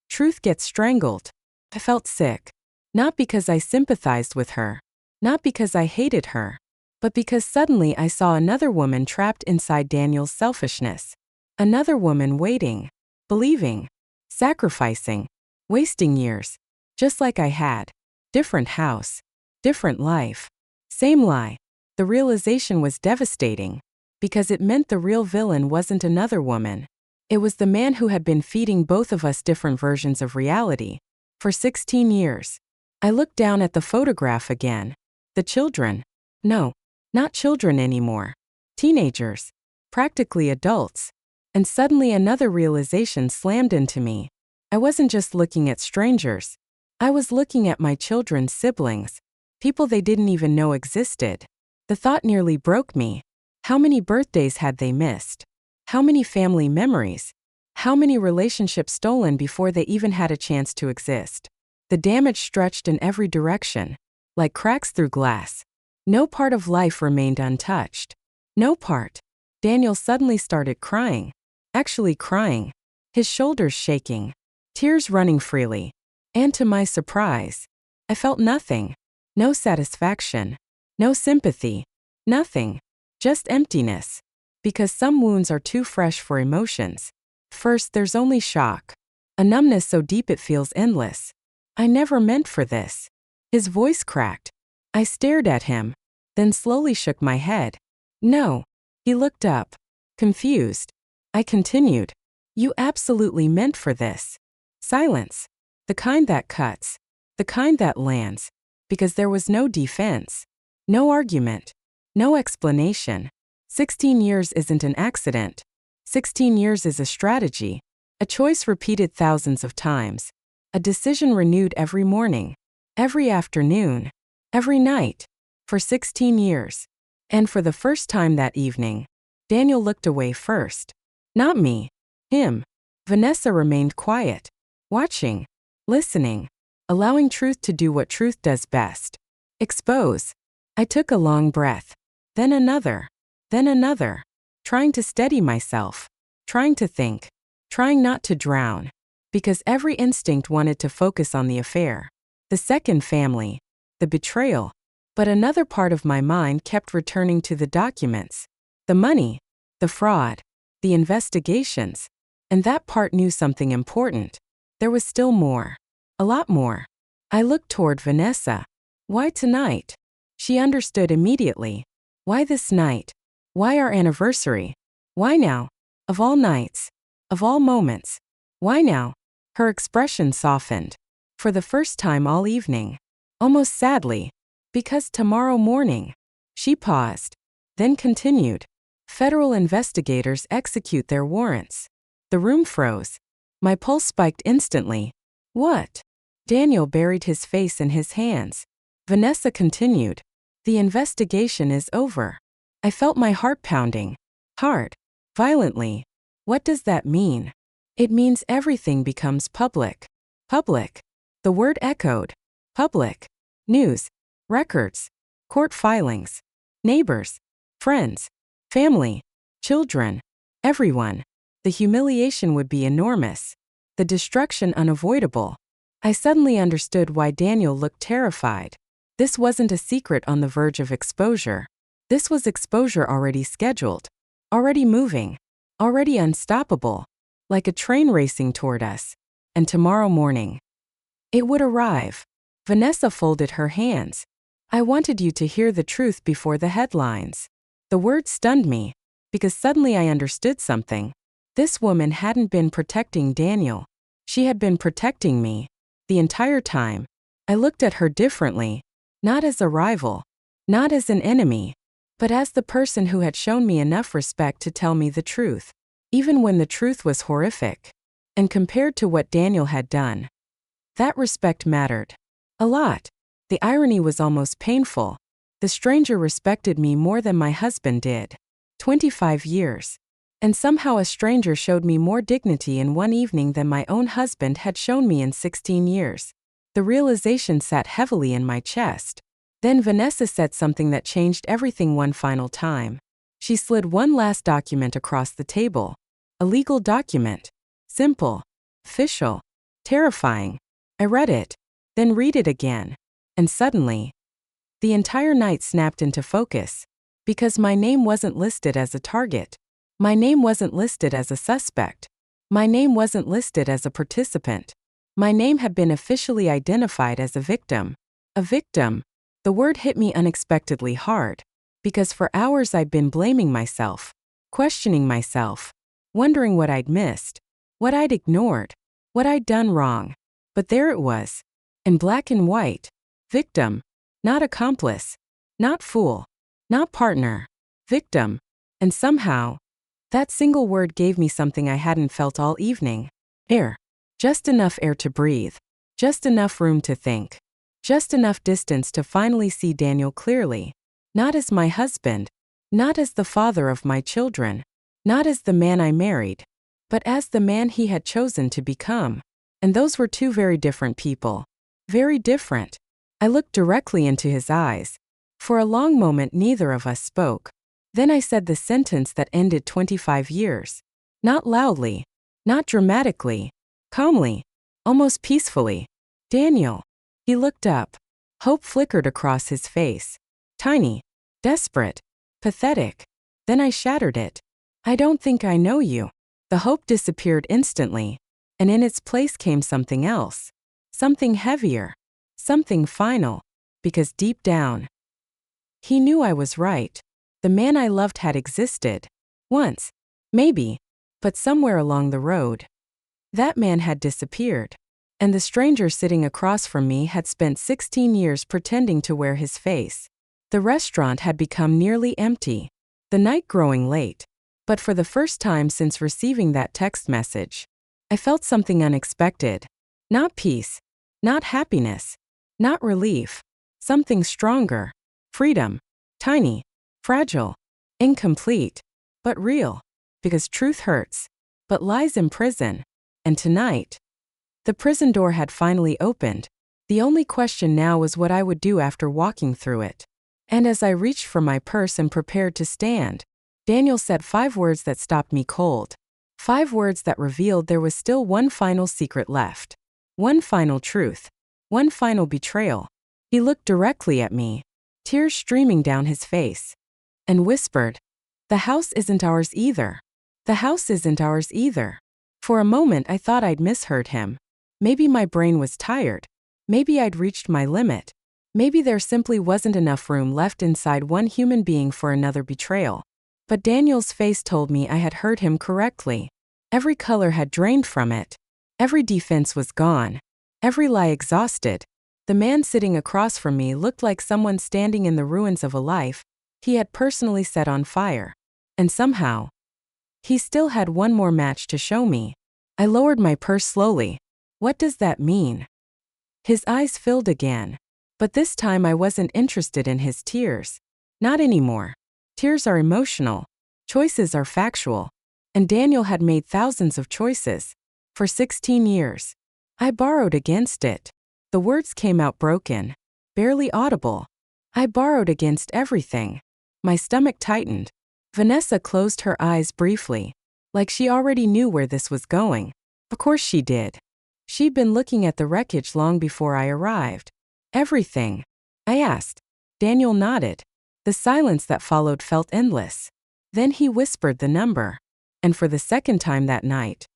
Truth gets strangled. I felt sick. Not because I sympathized with her. Not because I hated her. But because suddenly I saw another woman trapped inside Daniel's selfishness. Another woman waiting. Believing. Sacrificing. Wasting years. Just like I had. Different house. Different life. Same lie. The realization was devastating. Because it meant the real villain wasn't another woman. It was the man who had been feeding both of us different versions of reality. For 16 years. I looked down at the photograph again. The children. No, not children anymore. Teenagers. Practically adults. And suddenly another realization slammed into me. I wasn't just looking at strangers. I was looking at my children's siblings. People they didn't even know existed. The thought nearly broke me. How many birthdays had they missed? How many family memories? How many relationships stolen before they even had a chance to exist? The damage stretched in every direction, like cracks through glass. No part of life remained untouched. No part. Daniel suddenly started crying. Actually crying. His shoulders shaking. Tears running freely. And to my surprise, I felt nothing. No satisfaction. No sympathy. Nothing. Just emptiness. Because some wounds are too fresh for emotions. First, there's only shock. A numbness so deep it feels endless. I never meant for this. His voice cracked. I stared at him, then slowly shook my head. No. He looked up, confused. I continued. You absolutely meant for this. Silence. The kind that cuts. The kind that lands. Because there was no defense. No argument. No explanation. 16 years isn't an accident. 16 years is a strategy. A choice repeated thousands of times. A decision renewed every morning. Every afternoon. Every night. For 16 years. And for the first time that evening, Daniel looked away first. Not me. Him. Vanessa remained quiet. Watching. Listening. Allowing truth to do what truth does best. Expose. I took a long breath. Then another. Then another. Trying to steady myself. Trying to think. Trying not to drown. Because every instinct wanted to focus on the affair. The second family. The betrayal. But another part of my mind kept returning to the documents. The money. The fraud. The investigations. And that part knew something important. There was still more. A lot more. I looked toward Vanessa. Why tonight? She understood immediately. Why this night? Why our anniversary? Why now? Of all nights. Of all moments. Why now? Her expression softened. For the first time all evening. Almost sadly. Because tomorrow morning. She paused. Then continued. Federal investigators execute their warrants. The room froze. My pulse spiked instantly. What? Daniel buried his face in his hands. Vanessa continued. The investigation is over. I felt my heart pounding. Hard. Violently. What does that mean? It means everything becomes public. Public. The word echoed. Public. News. Records. Court filings. Neighbors. Friends. Family. Children. Everyone. The humiliation would be enormous. The destruction unavoidable. I suddenly understood why Daniel looked terrified. This wasn't a secret on the verge of exposure. This was exposure already scheduled. Already moving. Already unstoppable. Like a train racing toward us. And tomorrow morning. It would arrive. Vanessa folded her hands. I wanted you to hear the truth before the headlines. The word stunned me. Because suddenly I understood something. This woman hadn't been protecting Daniel. She had been protecting me. The entire time. I looked at her differently. Not as a rival. Not as an enemy. But as the person who had shown me enough respect to tell me the truth. Even when the truth was horrific. And compared to what Daniel had done. That respect mattered. A lot. The irony was almost painful. The stranger respected me more than my husband did. 25 years. And somehow a stranger showed me more dignity in one evening than my own husband had shown me in 16 years. The realization sat heavily in my chest. Then Vanessa said something that changed everything one final time. She slid one last document across the table. A legal document. Simple. Official. Terrifying. I read it. Then read it again. And suddenly, the entire night snapped into focus. Because my name wasn't listed as a target. My name wasn't listed as a suspect. My name wasn't listed as a participant. My name had been officially identified as a victim. A victim. The word hit me unexpectedly hard. Because for hours I'd been blaming myself. Questioning myself. Wondering what I'd missed. What I'd ignored. What I'd done wrong. But there it was. In black and white. Victim. Not accomplice. Not fool. Not partner. Victim. And somehow, that single word gave me something I hadn't felt all evening. Air. Just enough air to breathe. Just enough room to think. Just enough distance to finally see Daniel clearly. Not as my husband. Not as the father of my children. Not as the man I married. But as the man he had chosen to become. And those were two very different people. Very different. I looked directly into his eyes. For a long moment neither of us spoke. Then I said the sentence that ended 25 years. Not loudly. Not dramatically. Calmly. Almost peacefully. Daniel. He looked up. Hope flickered across his face. Tiny. Desperate. Pathetic. Then I shattered it. I don't think I know you. The hope disappeared instantly, and in its place came something else. Something heavier. Something final. Because deep down, he knew I was right. The man I loved had existed. Once. Maybe. But somewhere along the road, that man had disappeared. And the stranger sitting across from me had spent 16 years pretending to wear his face. The restaurant had become nearly empty. The night growing late. But for the first time since receiving that text message, I felt something unexpected. Not peace. Not happiness. Not relief. Something stronger. Freedom. Tiny. Fragile. Incomplete. But real. Because truth hurts. But lies imprison. And tonight, the prison door had finally opened. The only question now was what I would do after walking through it. And as I reached for my purse and prepared to stand, Daniel said 5 words that stopped me cold. 5 words that revealed there was still one final secret left. One final truth. One final betrayal. He looked directly at me, tears streaming down his face, and whispered, "The house isn't ours either. The house isn't ours either." For a moment I thought I'd misheard him. Maybe my brain was tired. Maybe I'd reached my limit. Maybe there simply wasn't enough room left inside one human being for another betrayal. But Daniel's face told me I had heard him correctly. Every color had drained from it. Every defense was gone. Every lie exhausted. The man sitting across from me looked like someone standing in the ruins of a life he had personally set on fire. And somehow, he still had one more match to show me. I lowered my purse slowly. What does that mean? His eyes filled again. But this time I wasn't interested in his tears. Not anymore. Tears are emotional. Choices are factual. And Daniel had made thousands of choices. For 16 years. I borrowed against it. The words came out broken. Barely audible. I borrowed against everything. My stomach tightened. Vanessa closed her eyes briefly. Like she already knew where this was going. Of course she did. She'd been looking at the wreckage long before I arrived. Everything? I asked. Daniel nodded. The silence that followed felt endless. Then he whispered the number. And for the second time that night,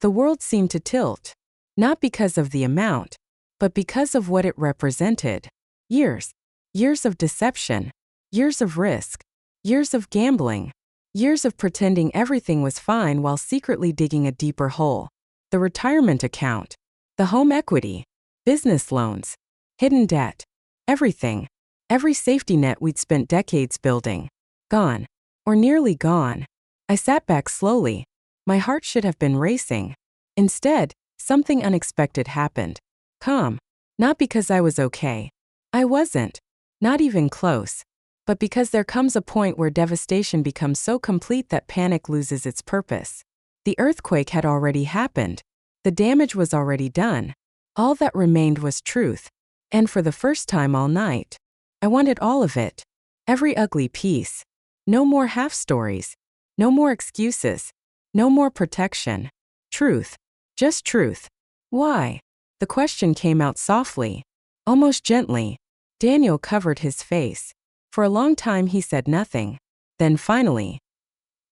the world seemed to tilt. Not because of the amount, but because of what it represented. Years. Years of deception. Years of risk. Years of gambling. Years of pretending everything was fine while secretly digging a deeper hole. The retirement account. The home equity. Business loans. Hidden debt. Everything. Every safety net we'd spent decades building. Gone. Or nearly gone. I sat back slowly. My heart should have been racing. Instead, something unexpected happened. Calm. Not because I was okay. I wasn't. Not even close. But because there comes a point where devastation becomes so complete that panic loses its purpose. The earthquake had already happened. The damage was already done. All that remained was truth. And for the first time all night, I wanted all of it. Every ugly piece. No more half-stories. No more excuses. No more protection. Truth. Just truth. Why? The question came out softly. Almost gently. Daniel covered his face. For a long time he said nothing. Then finally,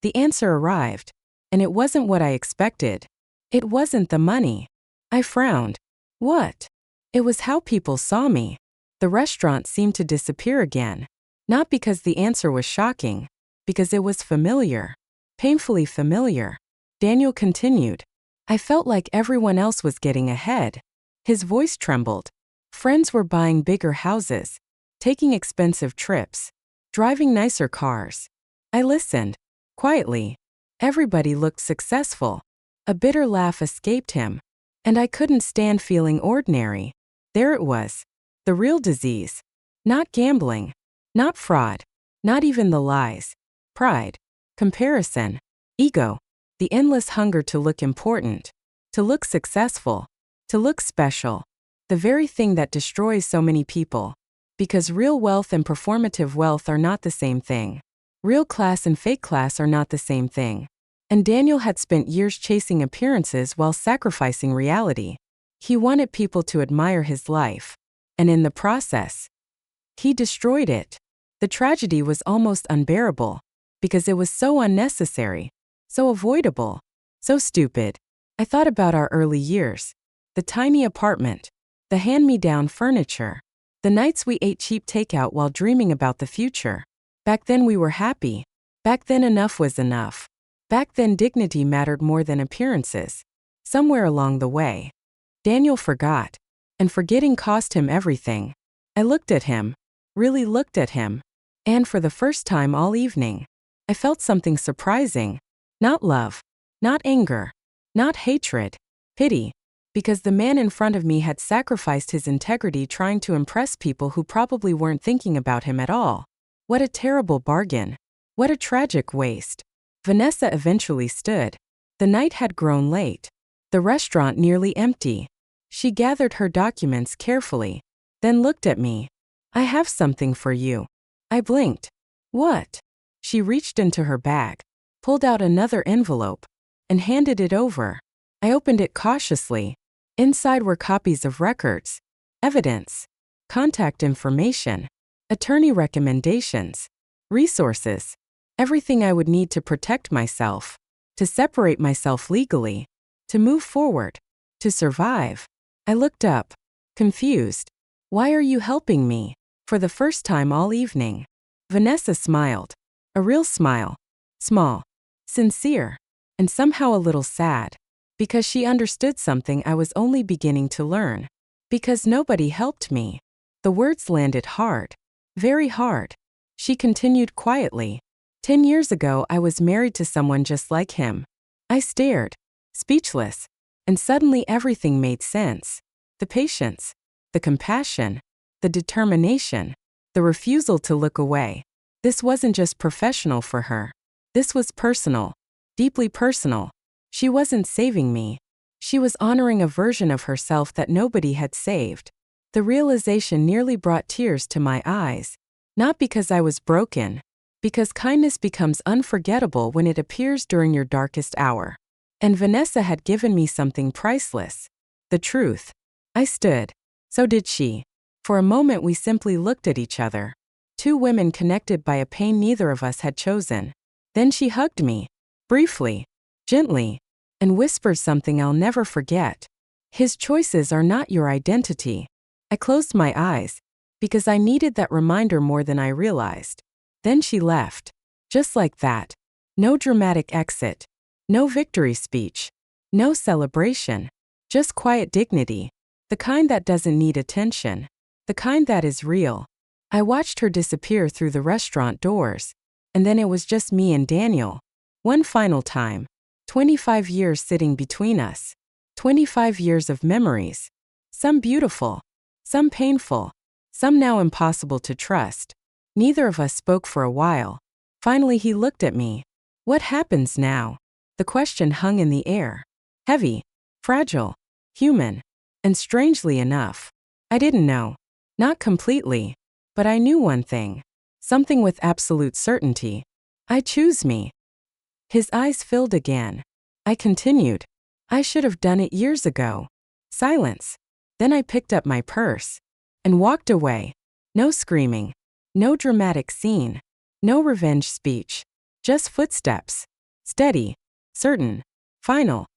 the answer arrived. And it wasn't what I expected. It wasn't the money. I frowned. What? It was how people saw me. The restaurant seemed to disappear again. Not because the answer was shocking. Because it was familiar. Painfully familiar. Daniel continued. I felt like everyone else was getting ahead. His voice trembled. Friends were buying bigger houses. Taking expensive trips. Driving nicer cars. I listened. Quietly. Everybody looked successful. A bitter laugh escaped him. And I couldn't stand feeling ordinary. There it was. The real disease. Not gambling. Not fraud. Not even the lies. Pride. Comparison. Ego. The endless hunger to look important. To look successful. To look special. The very thing that destroys so many people. Because real wealth and performative wealth are not the same thing. Real class and fake class are not the same thing. And Daniel had spent years chasing appearances while sacrificing reality. He wanted people to admire his life. And in the process, he destroyed it. The tragedy was almost unbearable, because it was so unnecessary, so avoidable, so stupid. I thought about our early years, the tiny apartment, the hand-me-down furniture, the nights we ate cheap takeout while dreaming about the future. Back then we were happy. Back then enough was enough. Back then dignity mattered more than appearances. Somewhere along the way, Daniel forgot, and forgetting cost him everything. I looked at him, really looked at him, and for the first time all evening, I felt something surprising. Not love, not anger, not hatred, pity, because the man in front of me had sacrificed his integrity trying to impress people who probably weren't thinking about him at all. What a terrible bargain. What a tragic waste. Vanessa eventually stood. The night had grown late. The restaurant nearly empty. She gathered her documents carefully, then looked at me. I have something for you. I blinked. What? She reached into her bag, pulled out another envelope, and handed it over. I opened it cautiously. Inside were copies of records, evidence, contact information, attorney recommendations, resources, everything I would need to protect myself, to separate myself legally, to move forward, to survive. I looked up, confused. Why are you helping me? For the first time all evening, Vanessa smiled. A real smile. Small, sincere, and somehow a little sad. Because she understood something I was only beginning to learn. Because nobody helped me. The words landed hard. Very hard. She continued quietly. 10 years ago I was married to someone just like him. I stared, speechless, and suddenly everything made sense. The patience, the compassion, the determination, the refusal to look away. This wasn't just professional for her. This was personal, deeply personal. She wasn't saving me. She was honoring a version of herself that nobody had saved. The realization nearly brought tears to my eyes. Not because I was broken, because kindness becomes unforgettable when it appears during your darkest hour. And Vanessa had given me something priceless. The truth. I stood. So did she. For a moment we simply looked at each other. Two women connected by a pain neither of us had chosen. Then she hugged me. Briefly. Gently. And whispered something I'll never forget. His choices are not your identity. I closed my eyes, because I needed that reminder more than I realized. Then she left. Just like that. No dramatic exit. No victory speech. No celebration. Just quiet dignity. The kind that doesn't need attention. The kind that is real. I watched her disappear through the restaurant doors. And then it was just me and Daniel. One final time. 25 years sitting between us. 25 years of memories. Some beautiful. Some painful. Some now impossible to trust. Neither of us spoke for a while. Finally he looked at me. What happens now? The question hung in the air. Heavy. Fragile. Human. And strangely enough, I didn't know. Not completely. But I knew one thing. Something with absolute certainty. I choose me. His eyes filled again. I continued. I should have done it years ago. Silence. Then I picked up my purse. And walked away. No screaming. No dramatic scene. No revenge speech. Just footsteps. Steady. Certain. Final.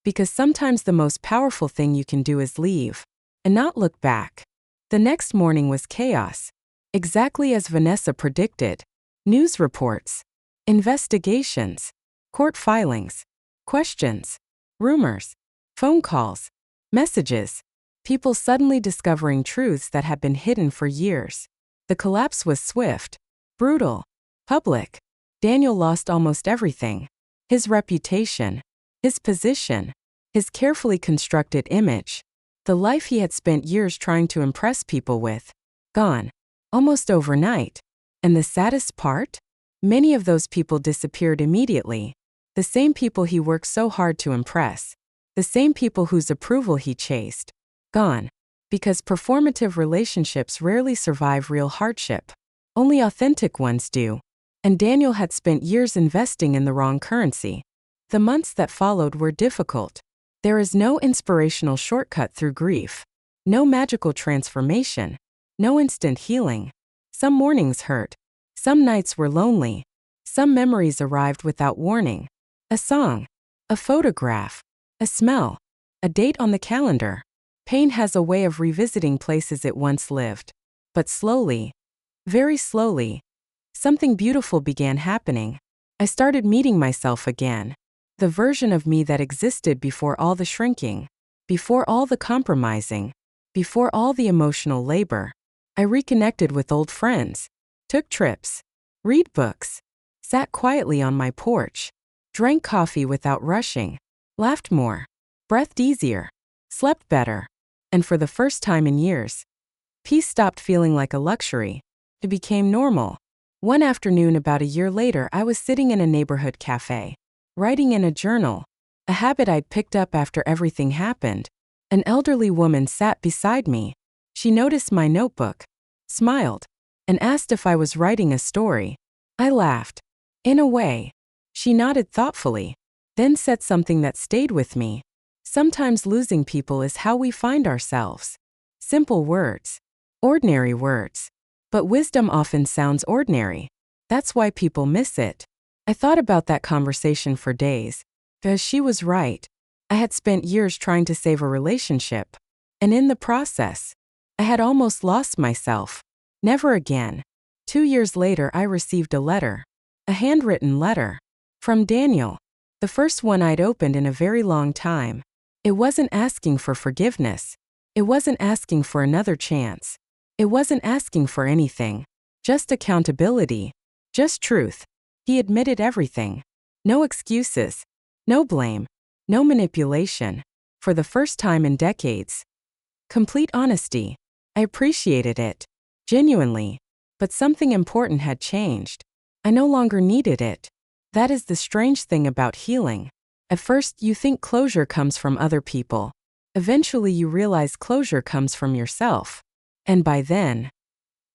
Because sometimes the most powerful thing you can do is leave. And not look back. The next morning was chaos. Exactly as Vanessa predicted. News reports. Investigations. Court filings. Questions. Rumors. Phone calls. Messages. People suddenly discovering truths that had been hidden for years. The collapse was swift. Brutal. Public. Daniel lost almost everything. His reputation. His position. His carefully constructed image. The life he had spent years trying to impress people with. Gone. Almost overnight. And the saddest part? Many of those people disappeared immediately. The same people he worked so hard to impress. The same people whose approval he chased. Gone. Because performative relationships rarely survive real hardship. Only authentic ones do. And Daniel had spent years investing in the wrong currency. The months that followed were difficult. There is no inspirational shortcut through grief. No magical transformation. No instant healing. Some mornings hurt. Some nights were lonely. Some memories arrived without warning. A song. A photograph. A smell. A date on the calendar. Pain has a way of revisiting places it once lived. But slowly, very slowly, something beautiful began happening. I started meeting myself again. The version of me that existed before all the shrinking, before all the compromising, before all the emotional labor. I reconnected with old friends, took trips, read books, sat quietly on my porch, drank coffee without rushing, laughed more, breathed easier, slept better. And for the first time in years, peace stopped feeling like a luxury. It became normal. One afternoon about a year later, I was sitting in a neighborhood cafe, writing in a journal, a habit I'd picked up after everything happened. An elderly woman sat beside me. She noticed my notebook, smiled, and asked if I was writing a story. I laughed. In a way. She nodded thoughtfully, then said something that stayed with me. Sometimes losing people is how we find ourselves. Simple words. Ordinary words. But wisdom often sounds ordinary. That's why people miss it. I thought about that conversation for days. Because she was right. I had spent years trying to save a relationship. And in the process, I had almost lost myself. Never again. 2 years later, I received a letter. A handwritten letter. From Daniel. The first one I'd opened in a very long time. It wasn't asking for forgiveness. It wasn't asking for another chance. It wasn't asking for anything. Just accountability. Just truth. He admitted everything. No excuses. No blame. No manipulation. For the first time in decades. Complete honesty. I appreciated it. Genuinely. But something important had changed. I no longer needed it. That is the strange thing about healing. At first, you think closure comes from other people. Eventually, you realize closure comes from yourself. And by then,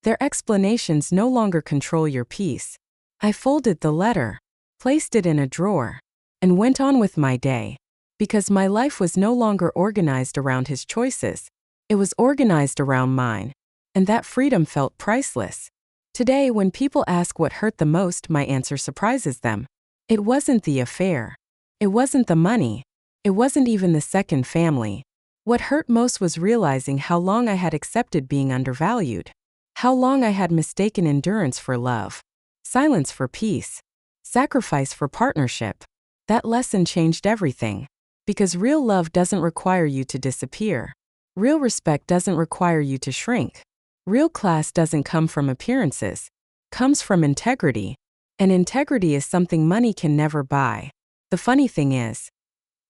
their explanations no longer control your peace. I folded the letter, placed it in a drawer, and went on with my day. Because my life was no longer organized around his choices. It was organized around mine. And that freedom felt priceless. Today, when people ask what hurt the most, my answer surprises them. It wasn't the affair. It wasn't the money. It wasn't even the second family. What hurt most was realizing how long I had accepted being undervalued. How long I had mistaken endurance for love. Silence for peace. Sacrifice for partnership. That lesson changed everything. Because real love doesn't require you to disappear. Real respect doesn't require you to shrink. Real class doesn't come from appearances. Comes from integrity. And integrity is something money can never buy. The funny thing is,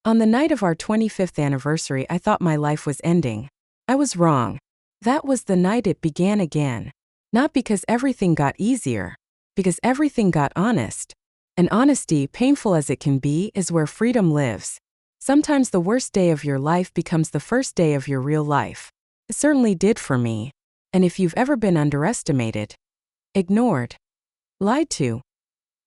on the night of our 25th anniversary, I thought my life was ending. I was wrong. That was the night it began again. Not because everything got easier. Because everything got honest. And honesty, painful as it can be, is where freedom lives. Sometimes the worst day of your life becomes the first day of your real life. It certainly did for me. And if you've ever been underestimated, ignored, lied to,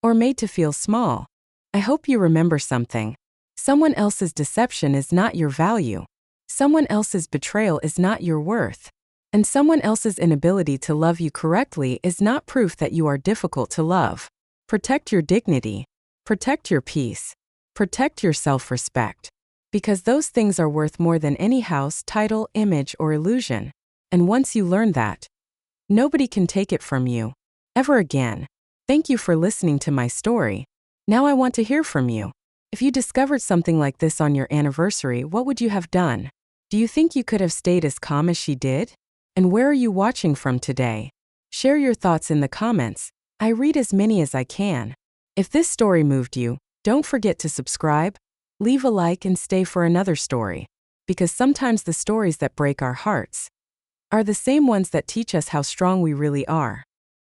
or made to feel small, I hope you remember something. Someone else's deception is not your value. Someone else's betrayal is not your worth. And someone else's inability to love you correctly is not proof that you are difficult to love. Protect your dignity. Protect your peace. Protect your self-respect. Because those things are worth more than any house, title, image, or illusion. And once you learn that, nobody can take it from you. Ever again. Thank you for listening to my story. Now I want to hear from you. If you discovered something like this on your anniversary, what would you have done? Do you think you could have stayed as calm as she did? And where are you watching from today? Share your thoughts in the comments. I read as many as I can. If this story moved you, don't forget to subscribe, leave a like, and stay for another story. Because sometimes the stories that break our hearts are the same ones that teach us how strong we really are.